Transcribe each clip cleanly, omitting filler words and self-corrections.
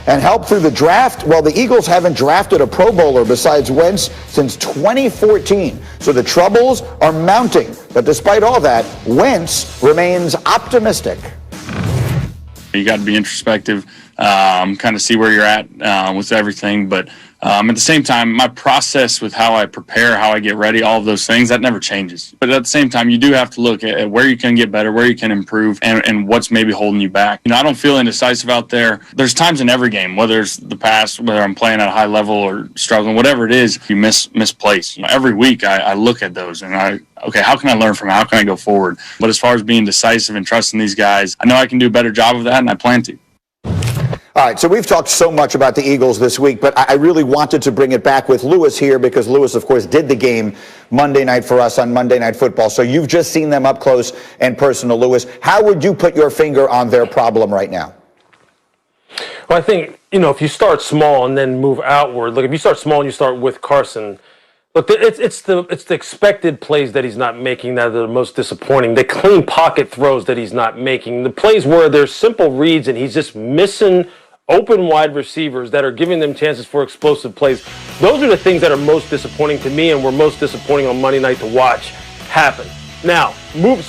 And help through the draft? Well, the Eagles haven't drafted a Pro Bowler besides Wentz since 2014. So the troubles are mounting. But despite all that, Wentz remains optimistic. You got to be introspective, kind of see where you're at with everything. But at the same time, my process with how I prepare, how I get ready, all of those things, that never changes. But at the same time, you do have to look at where you can get better, where you can improve, and what's maybe holding you back. I don't feel indecisive out there. There's times in every game, whether it's the past, whether I'm playing at a high level or struggling, whatever it is, you misplace. Every week I look at those and how can I learn from it? How can I go forward? But as far as being decisive and trusting these guys, I know I can do a better job of that, and I plan to. All right, so we've talked so much about the Eagles this week, but I really wanted to bring it back with Lewis here because Lewis, of course, did the game Monday night for us on Monday Night Football. So you've just seen them up close and personal, Lewis. How would you put your finger on their problem right now? Well, I think, if you start small and then move outward, look, if you start small and you start with Carson, look, it's the expected plays that he's not making that are the most disappointing. The clean pocket throws that he's not making. The plays where there's simple reads and he's just missing open wide receivers that are giving them chances for explosive plays. Those are the things that are most disappointing to me and were most disappointing on Monday night to watch happen. Now, there's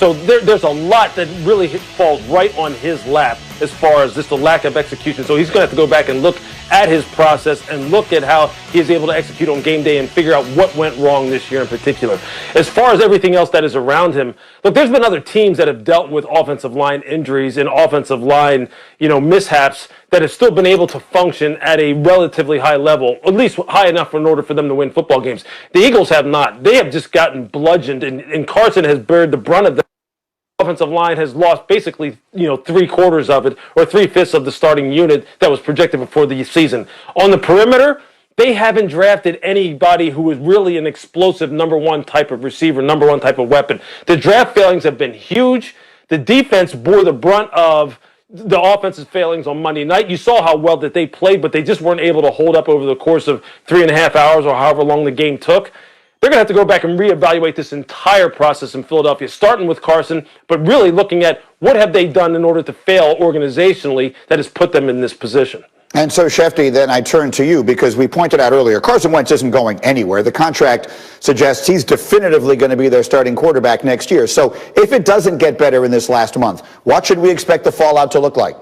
a lot that really falls right on his lap as far as just the lack of execution. So he's going to have to go back and look at his process and look at how he is able to execute on game day and figure out what went wrong this year in particular. As far as everything else that is around him, look, there's been other teams that have dealt with offensive line injuries and offensive line, mishaps that have still been able to function at a relatively high level, at least high enough in order for them to win football games. The Eagles have not. They have just gotten bludgeoned, and Carson has bared the brunt of that. Offensive line has lost basically, 3/4 of it, or 3/5 of the starting unit that was projected before the season. On the perimeter, they haven't drafted anybody who is really an explosive number one type of receiver, number one type of weapon. The draft failings have been huge. The defense bore the brunt of the offensive failings on Monday night. You saw how well that they played, but they just weren't able to hold up over the course of 3.5 hours or however long the game took. They're going to have to go back and reevaluate this entire process in Philadelphia, starting with Carson, but really looking at what have they done in order to fail organizationally that has put them in this position. And so, Shefty, then I turn to you because we pointed out earlier, Carson Wentz isn't going anywhere. The contract suggests he's definitively going to be their starting quarterback next year. So if it doesn't get better in this last month, what should we expect the fallout to look like?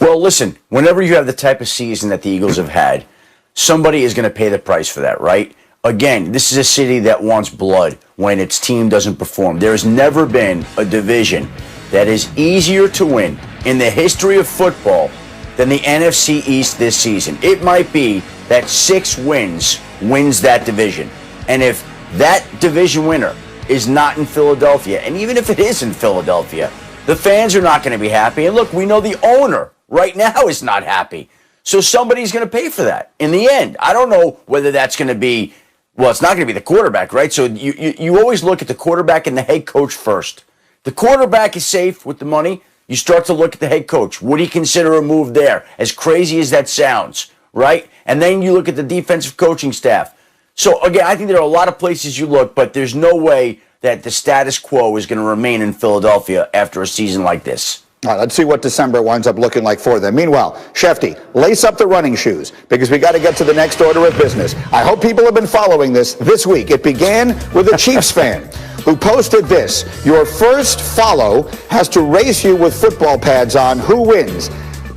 Well, listen, whenever you have the type of season that the Eagles have had, somebody is going to pay the price for that, right? Again, this is a city that wants blood when its team doesn't perform. There has never been a division that is easier to win in the history of football than the NFC East this season. It might be that 6 wins wins that division. And if that division winner is not in Philadelphia, and even if it is in Philadelphia, the fans are not going to be happy. And look, we know the owner right now is not happy. So somebody's going to pay for that in the end. I don't know whether that's going to be, well, it's not going to be the quarterback, right? So you always look at the quarterback and the head coach first. The quarterback is safe with the money. You start to look at the head coach. Would he consider a move there? As crazy as that sounds, right? And then you look at the defensive coaching staff. So, again, I think there are a lot of places you look, but there's no way that the status quo is going to remain in Philadelphia after a season like this. All right, let's see what December winds up looking like for them. Meanwhile, Shefty, lace up the running shoes because we got to get to the next order of business. I hope people have been following this week. It began with a Chiefs fan who posted this. Your first follow has to race you with football pads on. Who wins?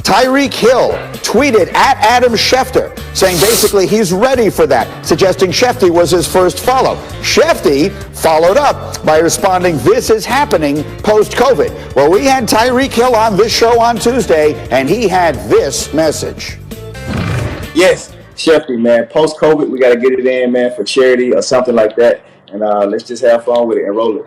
Tyreek Hill tweeted at Adam Schefter saying basically he's ready for that, suggesting Shefty was his first follow. Shefty followed up by responding, this is happening post-COVID. Well, we had Tyreek Hill on this show on Tuesday, and he had this message. Yes, Shefty, man, post-COVID, we got to get it in, man, for charity or something like that, and let's just have fun with it and roll it.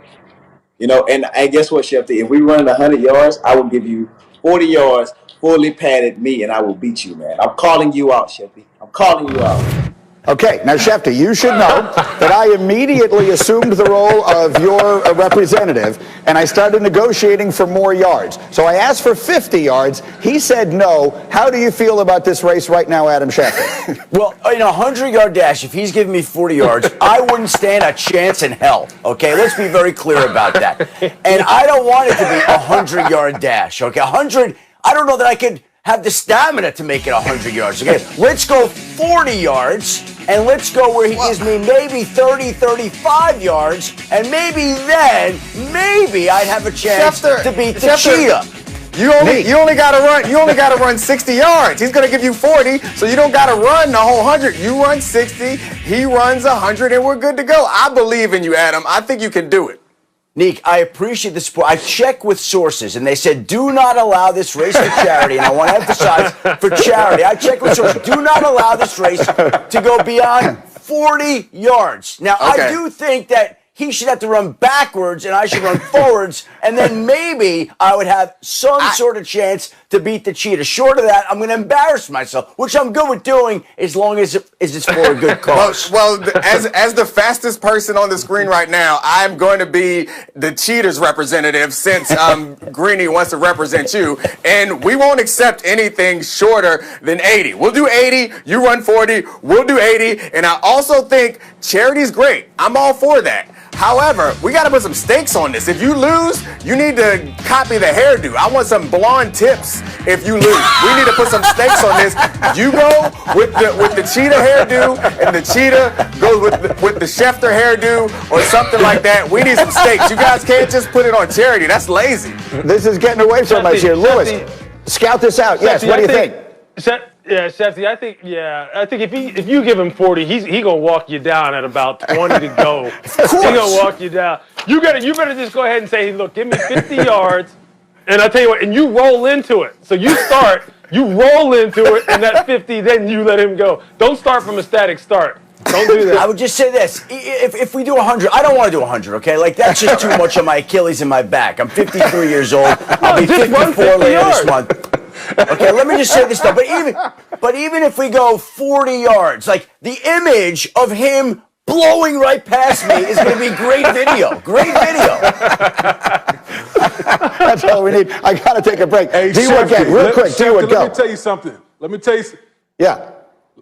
And guess what, Shefty? If we run 100 yards, I will give you 40 yards, fully padded me, and I will beat you, man. I'm calling you out, Shefty. I'm calling you out. Okay, now, Shefty, you should know that I immediately assumed the role of your representative, and I started negotiating for more yards. So I asked for 50 yards. He said no. How do you feel about this race right now, Adam Schefter? Well, in a 100-yard dash, if he's giving me 40 yards, I wouldn't stand a chance in hell. Okay, let's be very clear about that. And I don't want it to be a 100-yard dash. Okay, 100. I don't know that I could have the stamina to make it 100 yards. Okay, let's go 40 yards, and let's go where he gives me maybe 30, 35 yards, and maybe then, maybe I'd have a chance to beat the cheetah. You only gotta run 60 yards. He's gonna give you 40, so you don't gotta run the whole 100. You run 60, he runs 100, and we're good to go. I believe in you, Adam. I think you can do it. Nick, I appreciate the support. I checked with sources, and they said, do not allow this race for charity. And I want to emphasize, for charity. I checked with sources. Do not allow this race to go beyond 40 yards. Now, I do think that he should have to run backwards, and I should run forwards, and then maybe I would have some sort of chance to beat the cheetah. Short of that, I'm going to embarrass myself, which I'm good with doing as long as it's for a good cause. Well, as the fastest person on the screen right now, I'm going to be the cheetah's representative since Greeny wants to represent you, and we won't accept anything shorter than 80. We'll do 80, you run 40, we'll do 80, and I also think charity's great. I'm all for that. However, we got to put some stakes on this. If you lose, you need to copy the hairdo. I want some blonde tips if you lose. We need to put some stakes on this. You go with the cheetah hairdo, and the cheetah goes with the Schefter hairdo or something like that. We need some stakes. You guys can't just put it on charity. That's lazy. This is getting away so much here. Lewis, scout this out. Yes, what do you think? Yeah, Shefty, I think if you give him 40, he gonna walk you down at about 20 to go. He gonna walk you down. You better just go ahead and say, look, give me 50 yards, and I tell you what, and you roll into it. So you roll into it, and that 50, then you let him go. Don't start from a static start. Don't do that. I would just say this. If we do 100, I don't want to do 100, okay? Like, that's just too much on my Achilles and my back. I'm 53 years old. I'll be 54 later this month. Okay, let me just say this, though. But even if we go 40 yards, like, the image of him blowing right past me is going to be great video. Great video. That's all we need. I got to take a break. Hey, D-Wood, real quick. D-Wood, go. Let me tell you something. Yeah.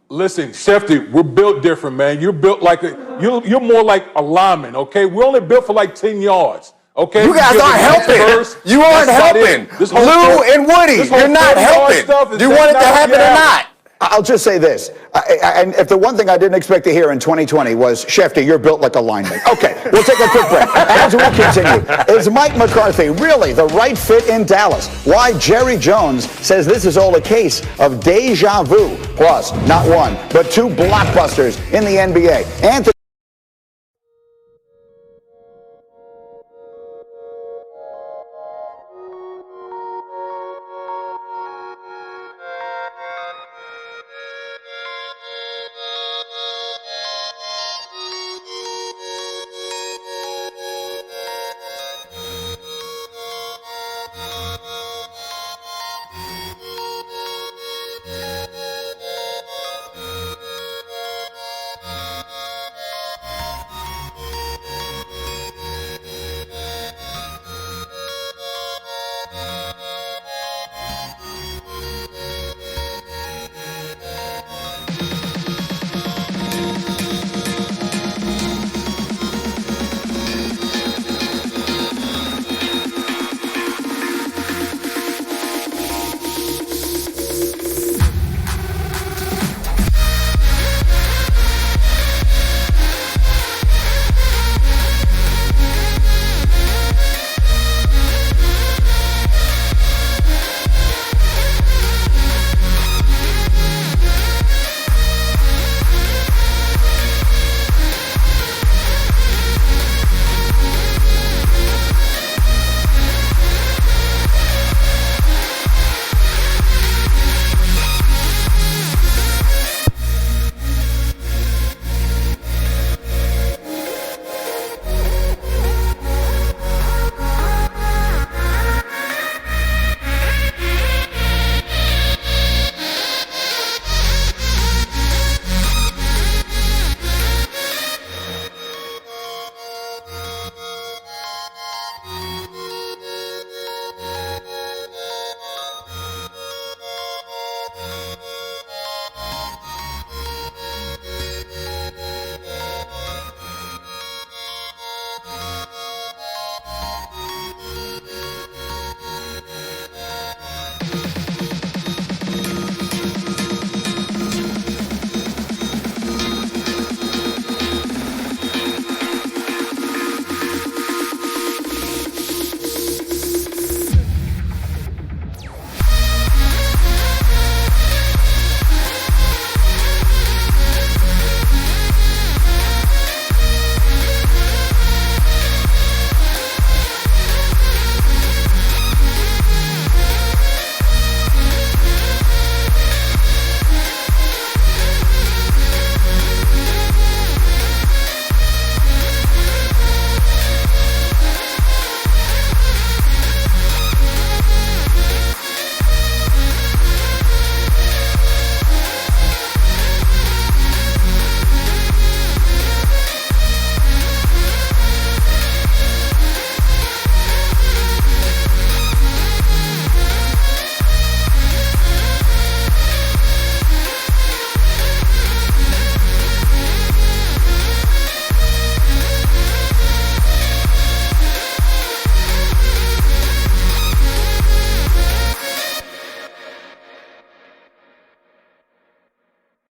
Listen, Shefty, we're built different, man. You're built like you're more like a lineman, okay? We're only built for like 10 yards. Okay, you guys aren't helping. You aren't helping. Lou and Woody, you're not helping. Do you want it to happen or not? I'll just say this, and if the one thing I didn't expect to hear in 2020 was, Shefty, you're built like a lineman. Okay, we'll take a quick break. As we continue, is Mike McCarthy really the right fit in Dallas? Why Jerry Jones says this is all a case of deja vu. Plus, not one, but two blockbusters in the NBA. Anthony